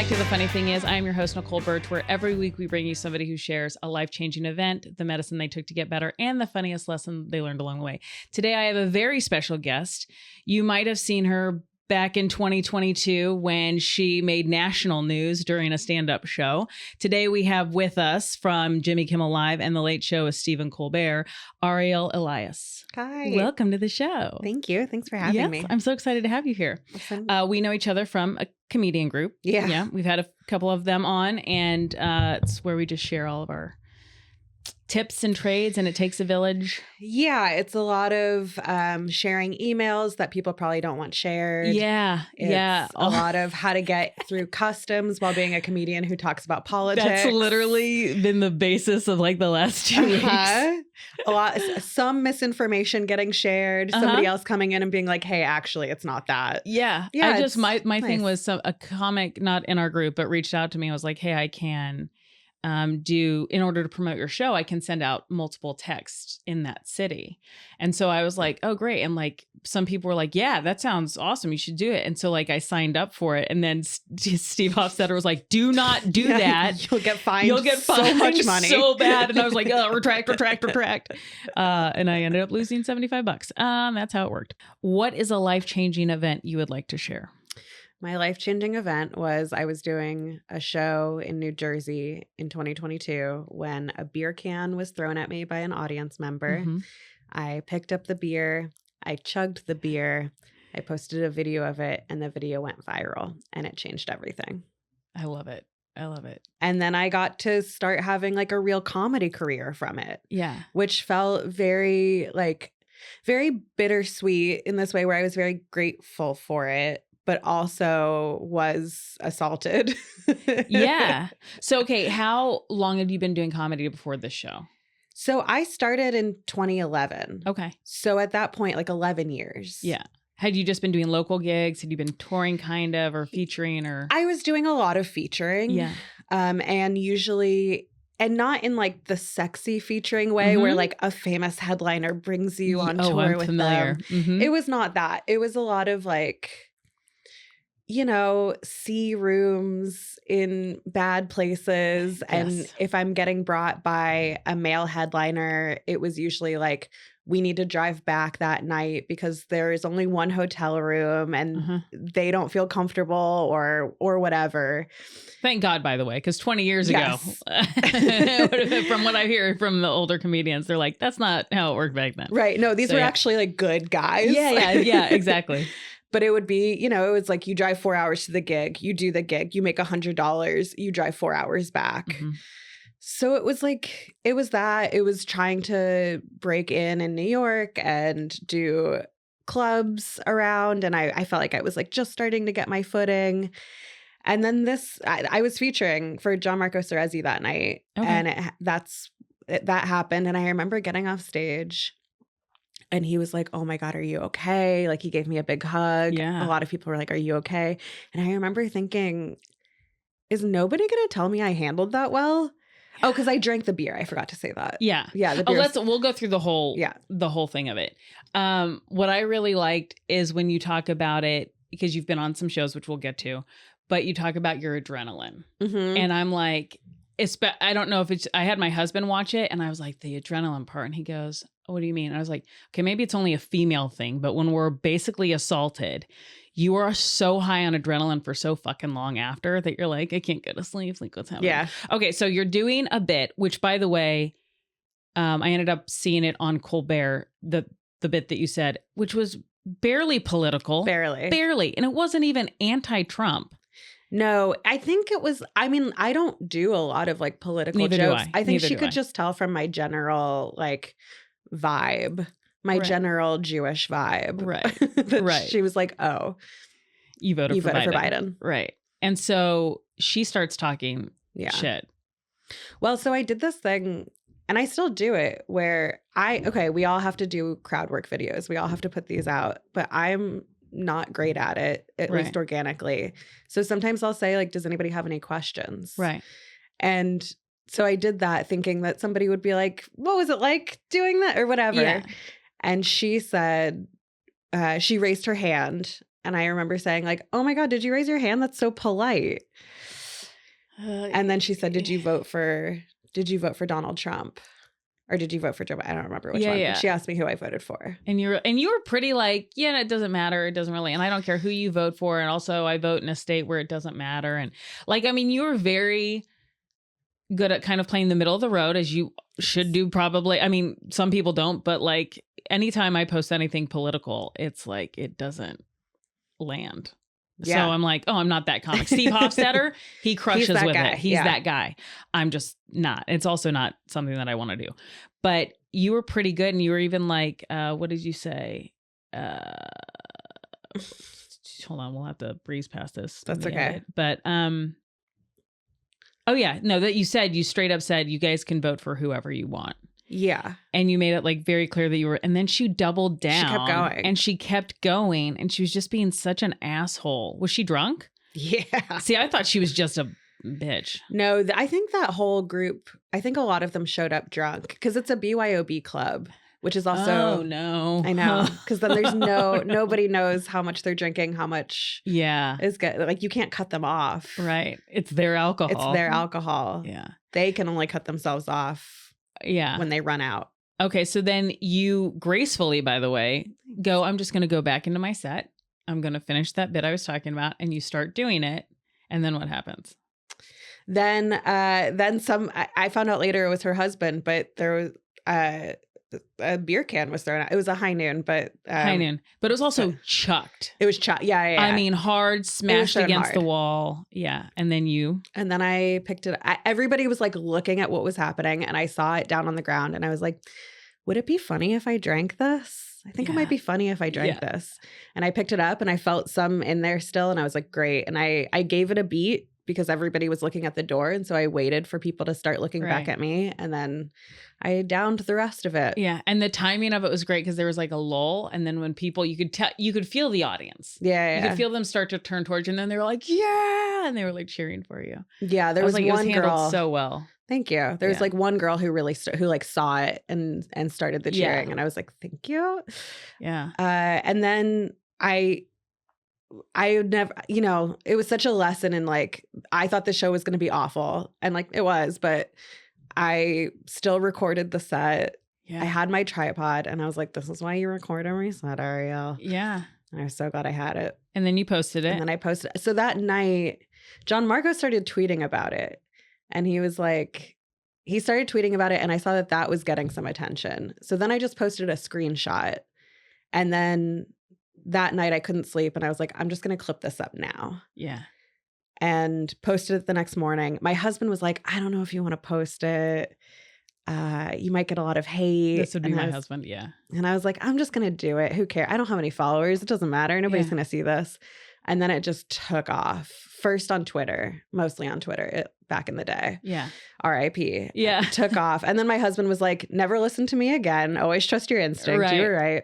back to The Funny Thing Is. I'm your host, Nicole Birch, where every week we bring you somebody who shares a life-changing event, the medicine they took to get better, and the funniest lesson they learned along the way. Today, I have a very special guest. You might have seen her back in 2022 when she made national news during a stand-up show. Today, we have with us from Jimmy Kimmel Live and The Late Show with Stephen Colbert, Ariel Elias. Hi. Welcome to the show. Thank you. Thanks for having me. I'm so excited to have you here. Awesome. We know each other from a comedian group. Yeah. We've had a couple of them on, and it's where we just share all of our tips and trades, and it takes a village. Yeah, it's a lot of sharing emails that people probably don't want shared. It's a lot of how to get through customs while being a comedian who talks about politics. That's literally been the basis of like the last 2 weeks. Some misinformation getting shared, somebody else coming in and being like, hey, actually, it's not that. Yeah. I just, my thing was a comic, not in our group, but reached out to me and was like, hey, I can in order to promote your show, I can send out multiple texts in that city. And so I was like, oh, great. And like, some people were like, yeah, that sounds awesome. You should do it. And so like, I signed up for it. And then Steve Hofstetter was like, do not do that. You'll get fined. So much money. So bad. And I was like, oh, retract. And I ended up losing $75. That's how it worked. What is a life-changing event you would like to share? My life-changing event was I was doing a show in New Jersey in 2022 when a beer can was thrown at me by an audience member. Mm-hmm. I picked up the beer. I chugged the beer. I posted a video of it, and the video went viral, and it changed everything. I love it. And then I got to start having like a real comedy career from it. Yeah. Which felt very bittersweet in this way where I was very grateful for it, but also was assaulted. Yeah. So, okay, how long have you been doing comedy before this show? So I started in 2011. Okay. So at that point, like 11 years. Yeah. Had you just been doing local gigs? Had you been touring kind of or featuring or? I was doing a lot of featuring. Yeah. And usually, and not in like the sexy featuring way where like a famous headliner brings you on tour with them. Mm-hmm. It was not that. It was a lot of like, C rooms in bad places. And if I'm getting brought by a male headliner, it was usually like, we need to drive back that night because there is only one hotel room and they don't feel comfortable or whatever. Thank God, by the way, because 20 years ago, from what I hear from the older comedians, they're like, that's not how it worked back then. Right. No, these were actually like good guys. Yeah, exactly. But it would be, it was like you drive 4 hours to the gig, you do the gig, you make $100, you drive 4 hours back. Mm-hmm. So it was like, it was trying to break in New York and do clubs around. And I felt like I was like just starting to get my footing. And then I was featuring for John Marco Cerezi that night. Okay. And that happened. And I remember getting off stage. And he was like, oh my God, are you okay? Like he gave me a big hug. Yeah. A lot of people were like, are you okay? And I remember thinking, is nobody going to tell me I handled that well? Yeah. Oh, because I drank the beer. I forgot to say that. Yeah. Yeah. The beer we'll go through the whole thing of it. What I really liked is when you talk about it, because you've been on some shows, which we'll get to, but you talk about your adrenaline. Mm-hmm. And I'm like, I don't know if I had my husband watch it and I was like, the adrenaline part. And he goes, what do you mean? And I was like, okay, maybe it's only a female thing, but when we're basically assaulted, you are so high on adrenaline for so fucking long after that you're like, I can't go to sleep. Like, what's happening? Yeah. Okay, so you're doing a bit, which by the way, I ended up seeing it on Colbert, the bit that you said, which was barely political. Barely. And it wasn't even anti-Trump. No, I think it was, I don't do a lot of like political jokes. I think she could just tell from my general like vibe, general Jewish vibe. Right. Right. She was like, oh, you voted for Biden. Right. And so she starts talking shit. Well, so I did this thing and I still do it where we all have to do crowd work videos. We all have to put these out, but I'm not great at it, at least organically. So sometimes I'll say like, does anybody have any questions? Right. And so I did that thinking that somebody would be like, what was it like doing that or whatever? Yeah. And she said, she raised her hand. And I remember saying like, oh my God, did you raise your hand? That's so polite. And then she said, did you vote for Donald Trump? Or did you vote for Joe Biden? I don't remember which one. Yeah. But she asked me who I voted for. And you were pretty like, yeah, it doesn't matter. It doesn't really. And I don't care who you vote for. And also I vote in a state where it doesn't matter. And like, I mean, you were very good at kind of playing the middle of the road, as you should do probably. I mean, some people don't, but like anytime I post anything political, it's like it doesn't land. Yeah. So I'm like, oh, I'm not that comic. Steve Hofstetter, he crushes with it. He's that guy. I'm just not. It's also not something that I want to do. But you were pretty good. And you were even like, what did you say? Hold on. We'll have to breeze past this. That's okay. Edit. But, oh yeah, no, that you straight up said you guys can vote for whoever you want. Yeah. And you made it like very clear that you were, and then she doubled down. She kept going. And she kept going. And she was just being such an asshole. Was she drunk? Yeah. See, I thought she was just a bitch. No, I think that whole group, I think a lot of them showed up drunk because it's a BYOB club, which is also. Oh, no. I know. Because then there's nobody knows how much they're drinking, how much is good. Like you can't cut them off. Right. It's their alcohol. Yeah. They can only cut themselves off. Yeah. When they run out. Okay. So then you gracefully, by the way, I'm just going to go back into my set. I'm going to finish that bit I was talking about, and you start doing it. And then what happens? Then I found out later it was her husband, but there was a beer can was thrown out. It was a high noon, but it was also chucked. It was chucked. Yeah. I mean, hard, smashed against the wall. Yeah. And then I picked it. Everybody was like looking at what was happening, and I saw it down on the ground, and I was like, would it be funny if I drank this? I think it might be funny if I drank this. And I picked it up, and I felt some in there still, and I was like, great. And I gave it a beat because everybody was looking at the door. And so I waited for people to start looking back at me. And then I downed the rest of it. Yeah. And the timing of it was great because there was like a lull. And then when people, you could feel the audience. Yeah. You could feel them start to turn towards you. And then they were like, yeah. And they were like cheering for you. Yeah. There was like, one girl. So well. Thank you. There was like one girl who really who like saw it and started the cheering. And I was like, thank you. Yeah. And then I would never, it was such a lesson in like, I thought the show was going to be awful, and like it was, but I still recorded the set. Yeah. I had my tripod, and I was like, this is why you record on your set, Ariel. Yeah. And I was so glad I had it. And then you posted it. And then I posted it. So that night, John Marco started tweeting about it, and he started tweeting about it, and I saw that was getting some attention. So then I just posted a screenshot, and then that night I couldn't sleep, and I was like, I'm just going to clip this up now. Yeah. And posted it the next morning. My husband was like, I don't know if you want to post it. You might get a lot of hate. This would be my husband. Yeah. And I was like, I'm just going to do it. Who cares? I don't have any followers. It doesn't matter. Nobody's going to see this. And then it just took off. First on Twitter, mostly on Twitter back in the day. Yeah. R.I.P. Yeah. It took off. And then my husband was like, never listen to me again. Always trust your instinct. Right. You were right.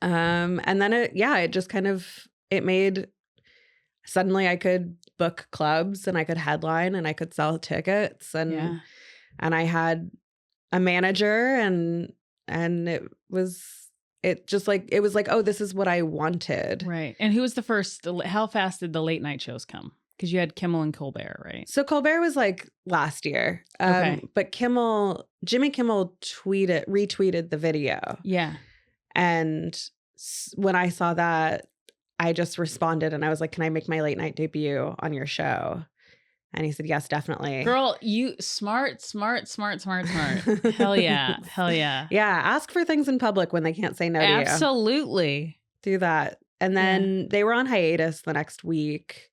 And then it just kind of, it made, suddenly I could book clubs, and I could headline, and I could sell tickets, and I had a manager, and it was like, oh, this is what I wanted. Right. And who was the first, how fast did the late night shows come? Because you had Kimmel and Colbert, right? So Colbert was like last year. But Jimmy Kimmel retweeted the video. Yeah. And when I saw that, I just responded, and I was like, can I make my late night debut on your show? And he said, yes, definitely. Girl, you smart. Hell yeah. Hell yeah. Yeah. Ask for things in public when they can't say no to you. Absolutely. Do that. And then they were on hiatus the next week.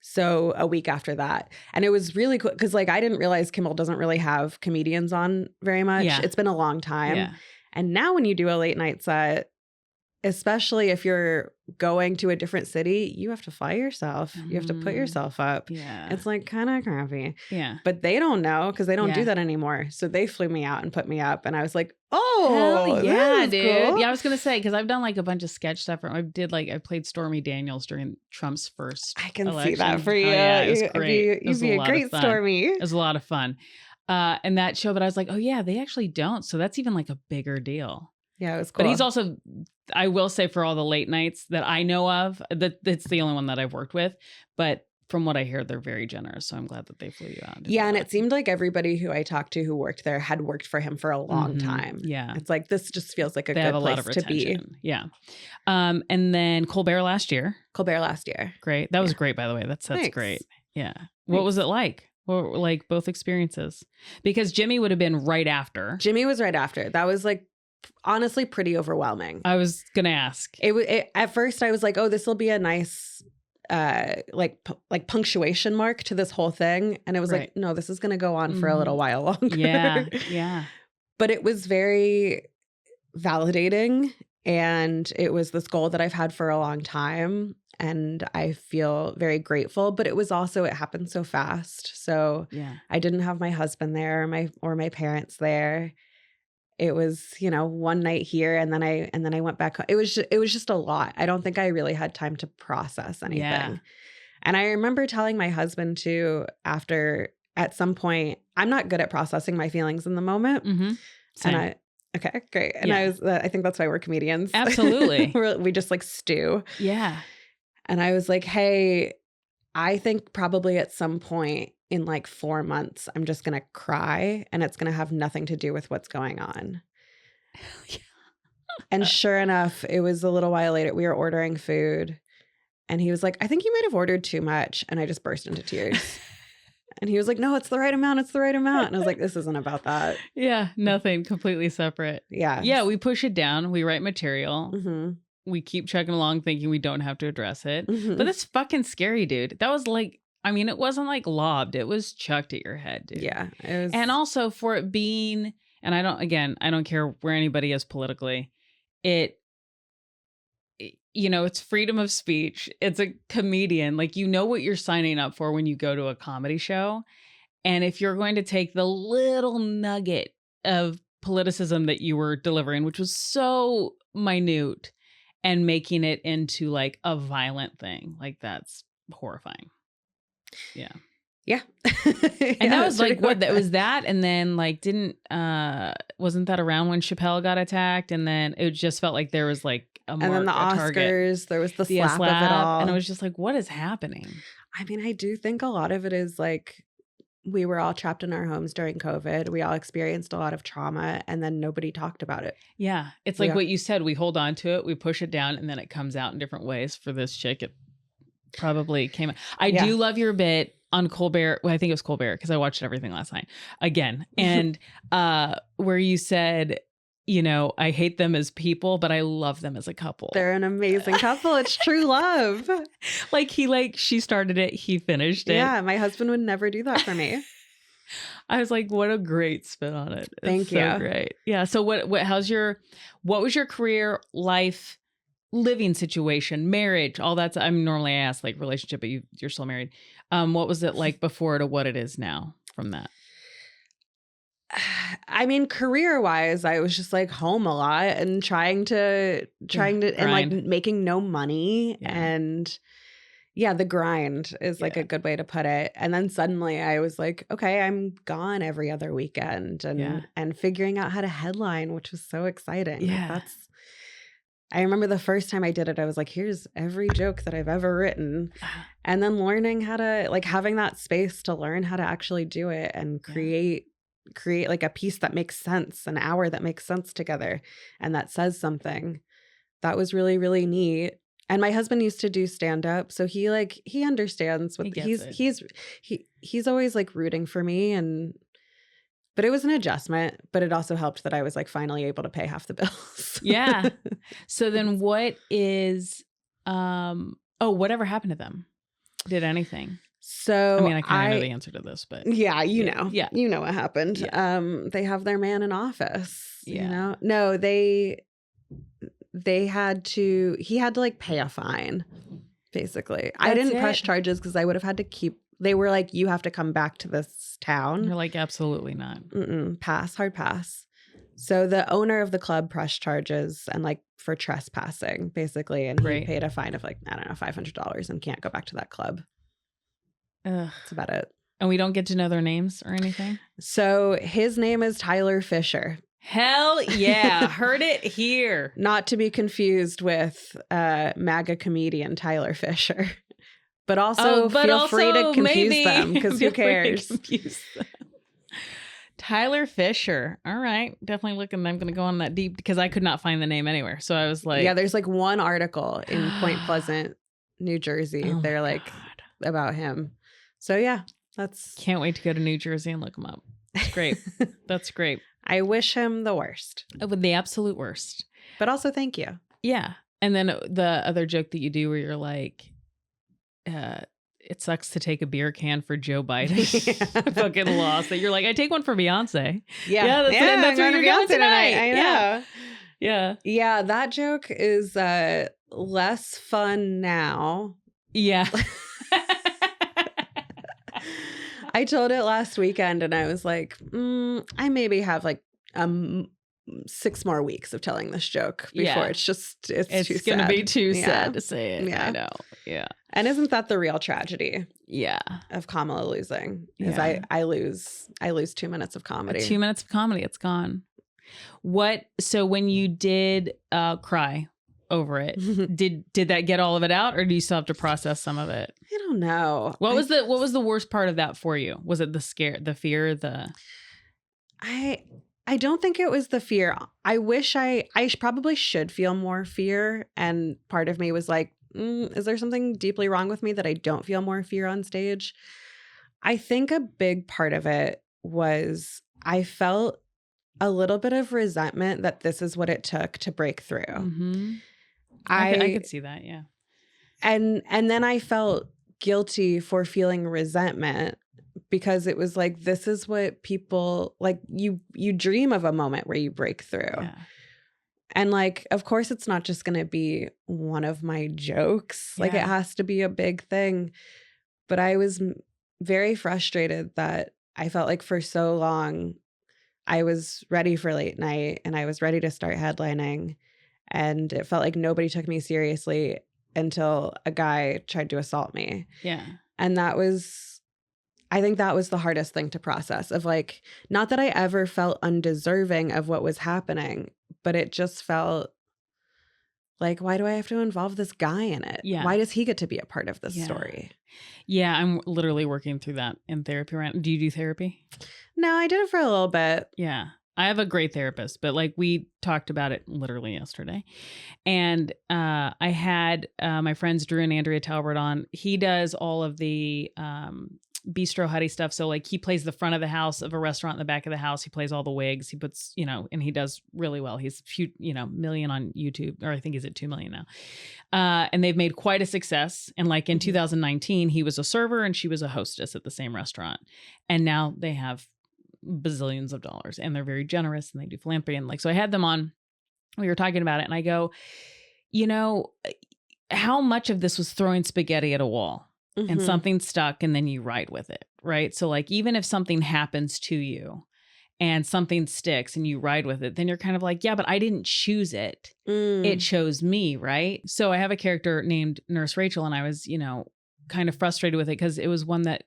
So a week after that. And it was really cool because like I didn't realize Kimmel doesn't really have comedians on very much. Yeah. It's been a long time. Yeah. And now when you do a late night set, especially if you're going to a different city, you have to fly yourself. You have to put yourself up. Yeah. It's like kind of crappy. Yeah. But they don't know because they don't do that anymore. So they flew me out and put me up. And I was like, oh, yeah, dude. Cool. Yeah, I was going to say, because I've done like a bunch of sketch stuff. I played Stormy Daniels during Trump's first election. See that for you. Oh, yeah, it was great. You'd be a great Stormy. It was a lot of fun. And that show, but I was like, oh yeah, they actually don't. So that's even like a bigger deal. Yeah, it was cool. But he's also, I will say, for all the late nights that I know of, that's the only one that I've worked with. But from what I hear, they're very generous. So I'm glad that they flew you out. Yeah, and it seemed like everybody who I talked to who worked there had worked for him for a long time. Yeah. It's like, this just feels like a they good have a place lot of retention. to be. Yeah. And then Colbert last year. Great. That was great, by the way. That's Thanks. great. Yeah. What was it like? What were, like, both experiences? Because Jimmy would have been right after. Jimmy was right after. That was like, honestly, pretty overwhelming. I was going to ask. At first I was like, oh, this will be a nice like punctuation mark to this whole thing, and it was like, no, this is going to go on for a little while longer. Yeah But it was very validating, and it was this goal that I've had for a long time, and I feel very grateful. But it was also, it happened so fast, so I didn't have my husband there or my parents there. It was, one night here, and then I went back home. It was just a lot. I don't think I really had time to process anything. Yeah. And I remember telling my husband too, after, at some point, I'm not good at processing my feelings in the moment. Same. Okay, great. And I think that's why we're comedians. Absolutely. We just like stew. Yeah. And I was like, hey, I think probably at some point in like 4 months, I'm just going to cry, and it's going to have nothing to do with what's going on. And sure enough, it was a little while later. We were ordering food, and he was like, I think you might have ordered too much. And I just burst into tears. And he was like, no, it's the right amount. It's the right amount. And I was like, this isn't about that. Yeah. Nothing. Completely separate. Yeah. Yeah. We push it down. We write material. We keep chugging along thinking we don't have to address it. But that's fucking scary, dude. That was like, I mean, it wasn't like lobbed. It was chucked at your head, dude. Yeah. It was... And also for it being, and I don't care where anybody is politically, it's freedom of speech. It's a comedian. Like, what you're signing up for when you go to a comedy show. And if you're going to take the little nugget of politicism that you were delivering, which was so minute, and making it into like a violent thing, like, that's horrifying. Yeah. And that was like, what, that was that. And then like, wasn't that around when Chappelle got attacked? And then it just felt like there was like a mark, and then the Oscars, target. There was the slap of it all. And it was just like, what is happening? I mean, I do think a lot of it is like, we were all trapped in our homes during COVID. We all experienced a lot of trauma, and then nobody talked about it. Yeah. It's like what you said, we hold on to it, we push it down, and then it comes out in different ways. For this chick, it probably came out. I do love your bit on Colbert. Well, I think it was Colbert, because I watched everything last night again. And where you said, I hate them as people, but I love them as a couple. They're an amazing couple. It's true love. She started it, he finished it. Yeah, my husband would never do that for me. I was like, what a great spin on it. Thank you. So great. Yeah. So what was your career, life, living situation, marriage, all that? Normally I ask like relationship, but you're still married. What was it like before to what it is now from that? I mean, career-wise, I was just like home a lot and trying to and like making no money. Yeah. And the grind is like a good way to put it. And then suddenly I was like, okay, I'm gone every other weekend and figuring out how to headline, which was so exciting. Yeah. Like, I remember the first time I did it, I was like, here's every joke that I've ever written. And then learning how to, like, having that space to learn how to actually do it and create like a piece that makes sense, an hour that makes sense together and that says something. That was really, really neat. And my husband used to do stand up, so he understands what he's always like rooting for me, but it was an adjustment, but it also helped that I was like finally able to pay half the bills. Yeah. So then what is whatever happened to them? Did anything? So I mean, I kind of know the answer to this, but you know what happened. Yeah. They have their man in office. Yeah. No, he had to like pay a fine, basically. I didn't press charges because I would have had to keep. They were like, you have to come back to this town. You're like, absolutely not. Hard pass. So the owner of the club pressed charges and like for trespassing, basically, and he paid a fine of like, I don't know, $500 and can't go back to that club. That's about it. And we don't get to know their names or anything? So his name is Tyler Fisher. Hell yeah. Heard it here. Not to be confused with MAGA comedian Tyler Fisher. But also feel free to confuse them, because who cares? Tyler Fisher. All right. Definitely looking. I'm going to go on that deep because I could not find the name anywhere. So I was like. Yeah, there's like one article in Point Pleasant, New Jersey. They're like about him. So yeah, that's. Can't wait to go to New Jersey and look him up. That's great. That's great. I wish him the worst. The absolute worst. But also thank you. Yeah. And then the other joke that you do where you're like, it sucks to take a beer can for Joe Biden. I fucking lost that. You're like, I take one for Beyonce. Yeah. That's where you're going tonight. I know. Yeah. Yeah. That joke is less fun now. Yeah. I told it last weekend and I was like, I maybe have like 6 more weeks of telling this joke before it's going to be too sad to say it. Yeah. I know. Yeah. And isn't that the real tragedy? Yeah. Of Kamala losing is I lose 2 minutes of comedy. 2 minutes of comedy. It's gone. So when you did cry over it, did that get all of it out, or do you still have to process some of it? I don't know. What was the worst part of that for you? Was it the fear, I don't think it was the fear. I wish I probably should feel more fear. And part of me was like, is there something deeply wrong with me that I don't feel more fear on stage? I think a big part of it was I felt a little bit of resentment that this is what it took to break through. Mm-hmm. I could see that. Yeah. And then I felt guilty for feeling resentment, because it was like, this is what people like, you dream of a moment where you break through. Yeah. And like, of course, it's not just going to be one of my jokes. Like it has to be a big thing. But I was very frustrated that I felt like for so long I was ready for late night and I was ready to start headlining. And it felt like nobody took me seriously until a guy tried to assault me. Yeah. And I think that was the hardest thing to process, of like, not that I ever felt undeserving of what was happening, but it just felt like, why do I have to involve this guy in it? Yeah. Why does he get to be a part of this story? Yeah, I'm literally working through that in therapy right now. Do you do therapy? No, I did it for a little bit. Yeah. I have a great therapist, but like we talked about it literally yesterday. And I had my friends Drew and Andrea Talbert on. He does all of the bistro hutty stuff. So like he plays the front of the house of a restaurant in the back of the house. He plays all the wigs. He puts, and he does really well. He's million on YouTube, or I think he's at 2 million now. And they've made quite a success. And like in 2019, he was a server and she was a hostess at the same restaurant. And now they have bazillions of dollars and they're very generous and they do philanthropy. And like, so I had them on, we were talking about it and I go, how much of this was throwing spaghetti at a wall and something stuck and then you ride with it. Right. So like, even if something happens to you and something sticks and you ride with it, then you're kind of like, yeah, but I didn't choose it. It chose me. Right. So I have a character named Nurse Rachel and I was, kind of frustrated with it because it was one that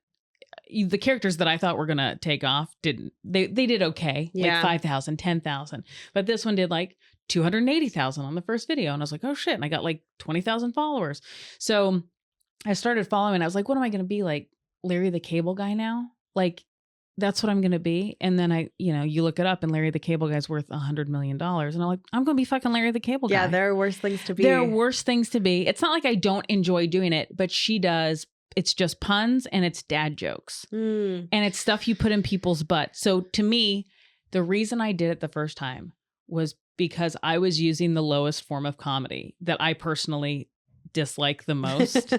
the characters that I thought were going to take off didn't. They did okay, like 5,000, 10,000. But this one did like 280,000 on the first video. And I was like, oh shit. And I got like 20,000 followers. So I started following. I was like, what am I going to be, like Larry the Cable Guy now? Like, that's what I'm going to be. And then you look it up and Larry the Cable Guy's worth $100 million. And I'm like, I'm going to be fucking Larry the Cable Guy. Yeah, there are worse things to be. There are worse things to be. It's not like I don't enjoy doing it, but she does. It's just puns and it's dad jokes. And it's stuff you put in people's butt. So to me, the reason I did it the first time was because I was using the lowest form of comedy that I personally dislike the most.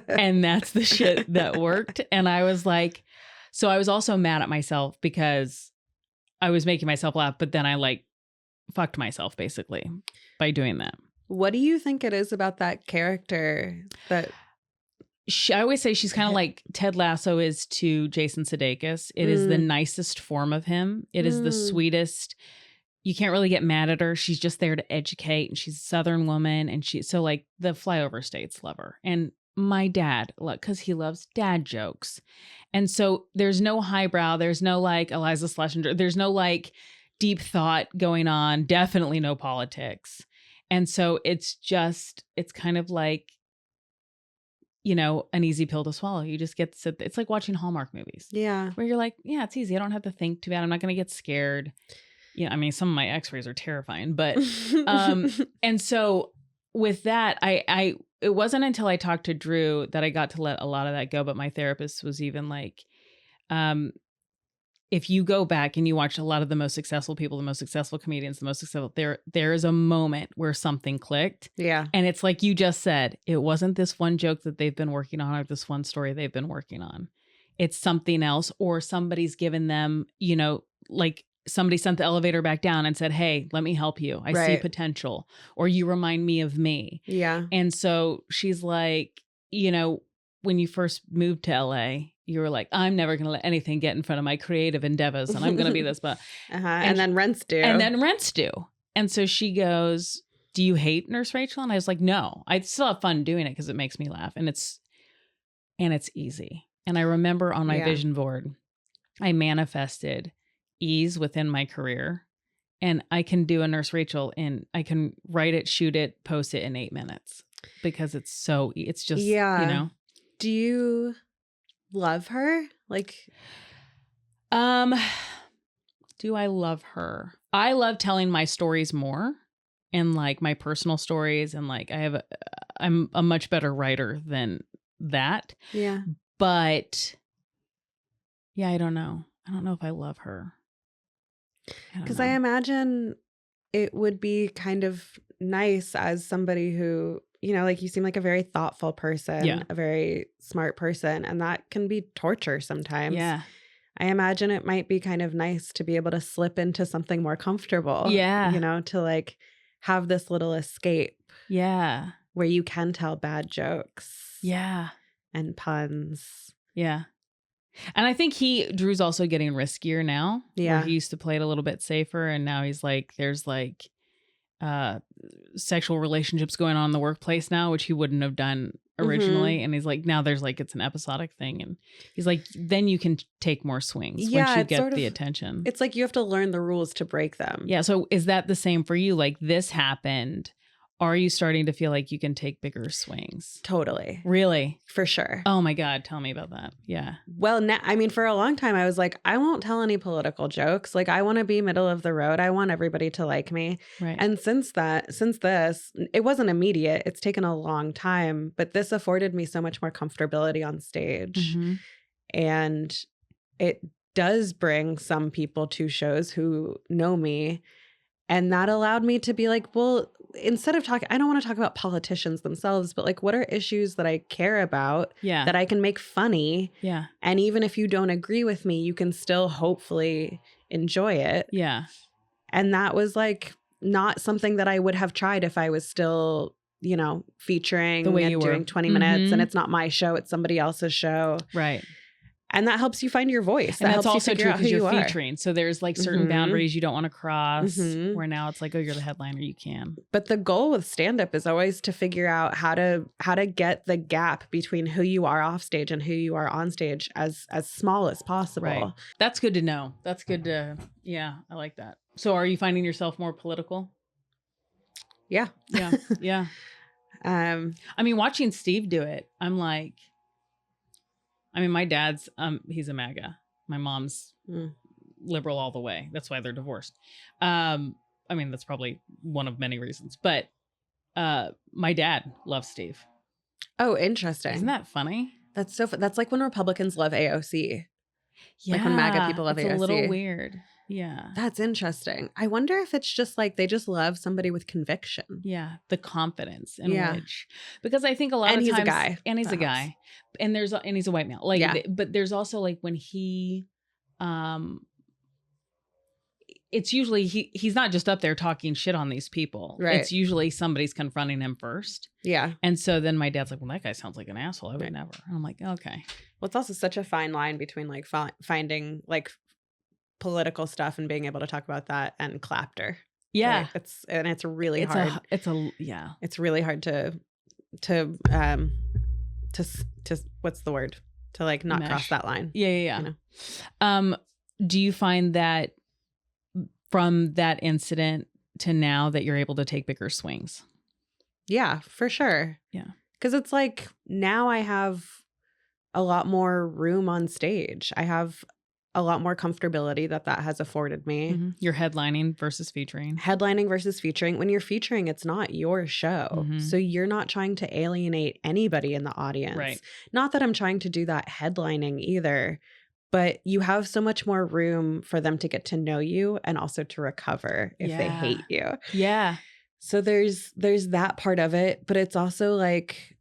And that's the shit that worked. And I was like, so I was also mad at myself because I was making myself laugh, but then I like fucked myself basically by doing that. What do you think it is about that character that... I always say she's kind of like Ted Lasso is to Jason Sudeikis. It is the nicest form of him. It is the sweetest. You can't really get mad at her. She's just there to educate, and she's a Southern woman, and so like the flyover states love her. And my dad, look, because he loves dad jokes, and so there's no highbrow. There's no like Eliza Schlesinger. There's no like deep thought going on, definitely no politics. And so it's kind of like, you know, an easy pill to swallow. You just get to sit. It's like watching Hallmark movies. Yeah. Where you're like, yeah, it's easy. I don't have to think too bad. I'm not going to get scared. Yeah. I mean, some of my x-rays are terrifying, but, and so with that, it wasn't until I talked to Drew that I got to let a lot of that go. But my therapist was even like, if you go back and you watch a lot of the most successful people, the most successful comedians, the most successful, there is a moment where something clicked. Yeah. And it's like you just said, it wasn't this one joke that they've been working on or this one story they've been working on. It's something else, or somebody's given them, you know, like somebody sent the elevator back down and said, hey, let me help you. I see potential, or you remind me of me. Yeah. And so she's like, you know, when you first moved to LA, you were like, I'm never going to let anything get in front of my creative endeavors, and I'm going to be this. But and then rents due. And so she goes, do you hate Nurse Rachel? And I was like, no, I still have fun doing it because it makes me laugh, and it's easy. And I remember on my vision board, I manifested ease within my career, and I can do a Nurse Rachel, and I can write it, shoot it, post it in 8 minutes because it's just, you know. Do you love her? Like, do I love her? I love telling my stories more, and like my personal stories, and like I'm a much better writer than that. Yeah. But yeah, I don't know. I don't know if I love her. Because I imagine it would be kind of nice as somebody who, you know, like you seem like a very thoughtful person, a very smart person, and that can be torture sometimes. Yeah. I imagine it might be kind of nice to be able to slip into something more comfortable. Yeah. You know, to like have this little escape. Yeah. Where you can tell bad jokes. Yeah. And puns. Yeah. And I think Drew's also getting riskier now. Yeah. Where he used to play it a little bit safer, and now he's like, there's like sexual relationships going on in the workplace now, which he wouldn't have done originally. And he's like, now there's like, it's an episodic thing. And he's like, then you can take more swings once you get the attention. It's like you have to learn the rules to break them. Yeah. So is that the same for you? Like, this happened. Are you starting to feel like you can take bigger swings? Totally. Really? For sure. Oh my God. Tell me about that. Yeah. Well, I mean, for a long time, I was like, I won't tell any political jokes. Like, I want to be middle of the road. I want everybody to like me. Right. And since this, it wasn't immediate. It's taken a long time, but this afforded me so much more comfortability on stage. Mm-hmm. And it does bring some people to shows who know me. And that allowed me to be like, well, instead of talking, I don't want to talk about politicians themselves, but like, what are issues that I care about that I can make funny? Yeah. And even if you don't agree with me, you can still hopefully enjoy it. Yeah. And that was like not something that I would have tried if I was still, you know, featuring the way and you doing were. 20 minutes and it's not my show, it's somebody else's show. Right. And that helps you find your voice. And that's also true because you're featuring. So there's like certain boundaries you don't want to cross, where now it's like, oh, you're the headliner, you can. But the goal with stand-up is always to figure out how to get the gap between who you are off stage and who you are on stage as small as possible. Right. That's good to know. That's good to, I like that. So are you finding yourself more political? Yeah. Yeah. Yeah. I mean, watching Steve do it, I'm like, my dad's, he's a MAGA. My mom's liberal all the way. That's why they're divorced. That's probably one of many reasons, but my dad loves Steve. Oh, interesting. Isn't that funny? That's so fun. That's like when Republicans love AOC. Yeah. Like when MAGA people love AOC. It's a little weird. Yeah. That's interesting. I wonder if it's just like they just love somebody with conviction. Yeah. The confidence in which, because I think a lot of times. And he's a guy. And he's a guy. And he's a white male. Like, but there's also like when he, it's usually he's not just up there talking shit on these people. Right. It's usually somebody's confronting him first. Yeah. And so then my dad's like, well, that guy sounds like an asshole. I would never. And I'm like, okay. Well, it's also such a fine line between like finding like political stuff and being able to talk about that and clapter. Yeah. Right? It's really hard. It's really hard to what's the word? To like not cross that line. Yeah. You know? Do you find that from that incident to now that you're able to take bigger swings? Yeah, for sure. Yeah. Because it's like now I have a lot more room on stage. I have a lot more comfortability that has afforded me. Mm-hmm. You're headlining versus featuring. Headlining versus featuring. When you're featuring, it's not your show. Mm-hmm. So you're not trying to alienate anybody in the audience. Right. Not that I'm trying to do that headlining either, but you have so much more room for them to get to know you and also to recover if they hate you. Yeah. So there's that part of it, but it's also like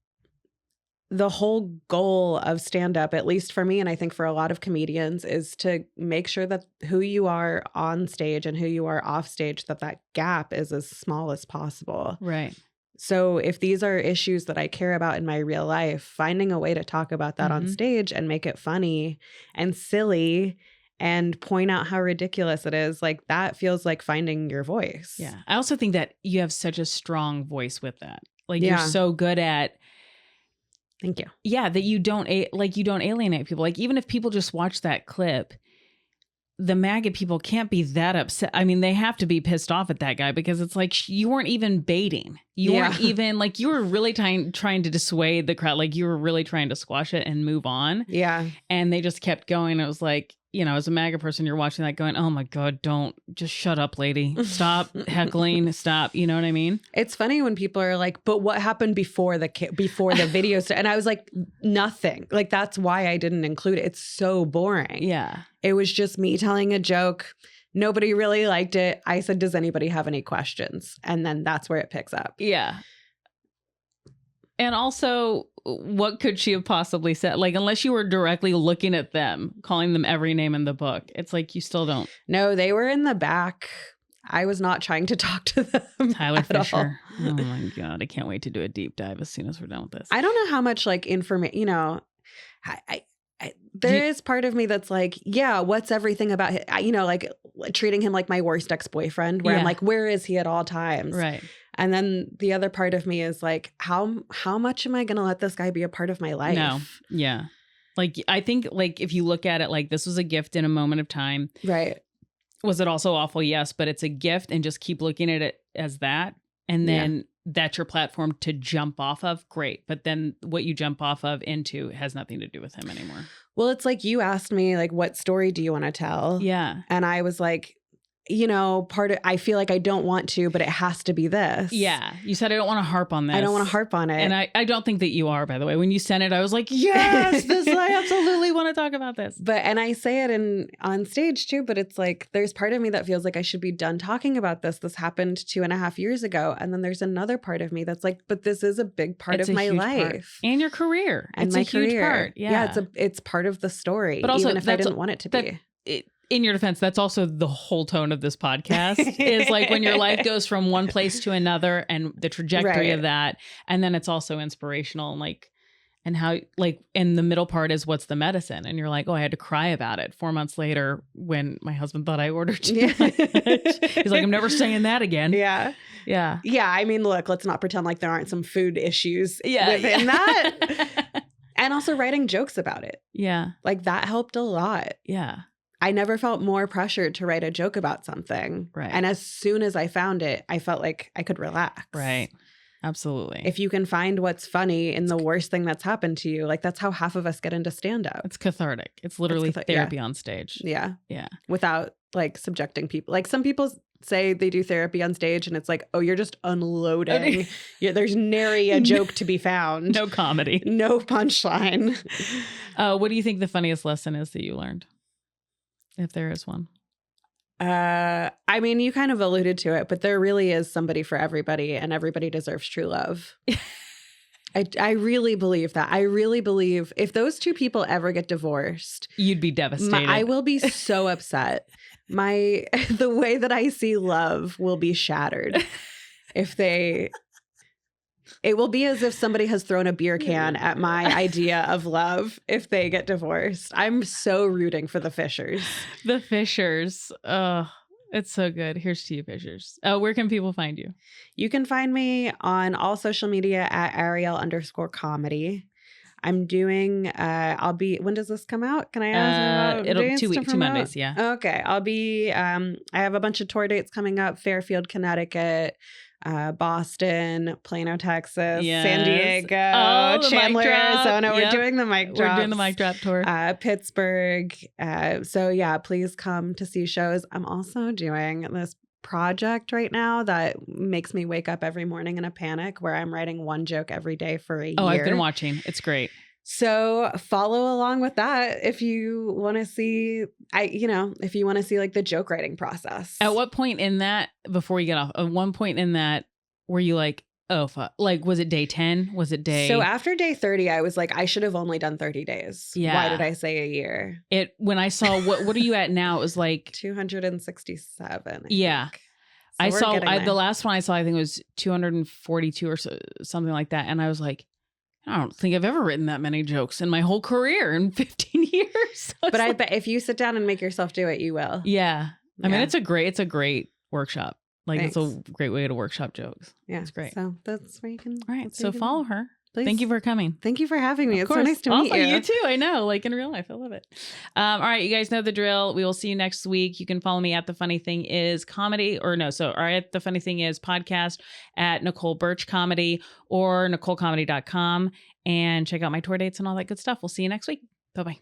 the whole goal of stand-up, at least for me, and I think for a lot of comedians, is to make sure that who you are on stage and who you are off stage, that gap is as small as possible. Right. So if these are issues that I care about in my real life, finding a way to talk about that on stage and make it funny and silly and point out how ridiculous it is, like that feels like finding your voice. Yeah. I also think that you have such a strong voice with that. Like you're so good at. Thank you. Yeah, that you don't alienate people. Like even if people just watch that clip, the MAGA people can't be that upset. I mean, they have to be pissed off at that guy because it's like you weren't even baiting. You weren't even like you were really trying to dissuade the crowd. Like you were really trying to squash it and move on. Yeah. And they just kept going. It was like, you know, as a MAGA person, you're watching that going, oh my God, don't just shut up, lady. Stop heckling. Stop. You know what I mean? It's funny when people are like, but what happened before the video? And I was like, nothing. Like, that's why I didn't include it. It's so boring. Yeah. It was just me telling a joke. Nobody really liked it. I said, does anybody have any questions? And then that's where it picks up. Yeah. And also, what could she have possibly said? Like, unless you were directly looking at them, calling them every name in the book, it's like you still don't. No, they were in the back. I was not trying to talk to them. Tyler Fisher. All. Oh my God. I can't wait to do a deep dive as soon as we're done with this. I don't know how much like information, you know, there is part of me that's like, yeah, what's everything about him? You know, like treating him like my worst ex-boyfriend where I'm like, where is he at all times? Right. And then the other part of me is like, how much am I going to let this guy be a part of my life? No. Yeah. Like, I think like if you look at it like this was a gift in a moment of time. Right. Was it also awful? Yes. But it's a gift and just keep looking at it as that. And then that's your platform to jump off of. Great. But then what you jump off of into has nothing to do with him anymore. Well, it's like you asked me like, what story do you want to tell? Yeah. And I was like, you know, I feel like I don't want to, but it has to be this. Yeah. You said, I don't want to harp on this. I don't want to harp on it. And I don't think that you are, by the way. When you sent it, I was like, yes, I absolutely want to talk about this. And I say it on stage too, but it's like, there's part of me that feels like I should be done talking about this. This happened 2.5 years ago. And then there's another part of me that's like, but this is a big part of my life. Part. And your career. And it's my a huge career. Part. Yeah. It's part of the story, but also, even if I didn't want it to be. In your defense, that's also the whole tone of this podcast is like when your life goes from one place to another and the trajectory of that. And then it's also inspirational and like, and how like in the middle part is what's the medicine. And you're like, oh, I had to cry about it 4 months later when my husband thought I ordered too much. He's like, I'm never saying that again. Yeah. Yeah. Yeah. I mean, look, let's not pretend like there aren't some food issues within that. And also writing jokes about it. Yeah. Like that helped a lot. Yeah. I never felt more pressured to write a joke about something. Right. And as soon as I found it, I felt like I could relax. Right. Absolutely. If you can find what's funny in the worst thing that's happened to you, like that's how half of us get into stand-up. It's cathartic. It's literally therapy on stage. Yeah. Yeah. Without like subjecting people. Like some people say they do therapy on stage and it's like, oh, you're just unloading. There's nary a joke to be found. No comedy. No punchline. What do you think the funniest lesson is that you learned? If there is one. I mean, you kind of alluded to it, but there really is somebody for everybody and everybody deserves true love. I really believe that. I really believe if those two people ever get divorced, you'd be devastated. I will be so upset. The way that I see love will be shattered it will be as if somebody has thrown a beer can at my idea of love if they get divorced. I'm so rooting for the Fishers. The Fishers. Oh, it's so good. Here's to you, Fishers. Where can people find you? You can find me on all social media at Ariel_comedy. I'm doing, when does this come out? Can I ask about it'll dates to 2 promote? Mondays. Yeah. Okay. I'll be, I have a bunch of tour dates coming up: Fairfield, Connecticut, Boston, Plano, Texas, San Diego, Chandler, Arizona. Yep. We're doing the mic drop. We're doing the mic drop tour. Pittsburgh. So yeah, please come to see shows. I'm also doing this project right now that makes me wake up every morning in a panic, where I'm writing one joke every day for a year. Oh, I've been watching. It's great. So follow along with that if you want to see, if you want to see like the joke writing process. At what point in that, before you get off, at one point in that, were you like, oh, fuck. Like, was it day 10? Was it day? So after day 30, I was like, I should have only done 30 days. Yeah. Why did I say a year? When I saw, what are you at now? It was like 267. Yeah. I saw the last one I saw, I think it was 242 or something like that. And I was like, I don't think I've ever written that many jokes in my whole career in 15 years. But I bet if you sit down and make yourself do it, you will. Yeah. I mean, it's a great workshop. Like, Thanks. It's a great way to workshop jokes. Yeah. It's great. So that's where you can. All right. So follow her. Please. Thank you for coming. Thank you for having me. Of It's so nice to meet you. You too. I know. Like in real life. I love it. All right. You guys know the drill. We will see you next week. You can follow me at The Funny Thing Is Comedy or at The Funny Thing Is Podcast, at Nicole Birch Comedy or NicoleComedy.com, and check out my tour dates and all that good stuff. We'll see you next week. Bye-bye.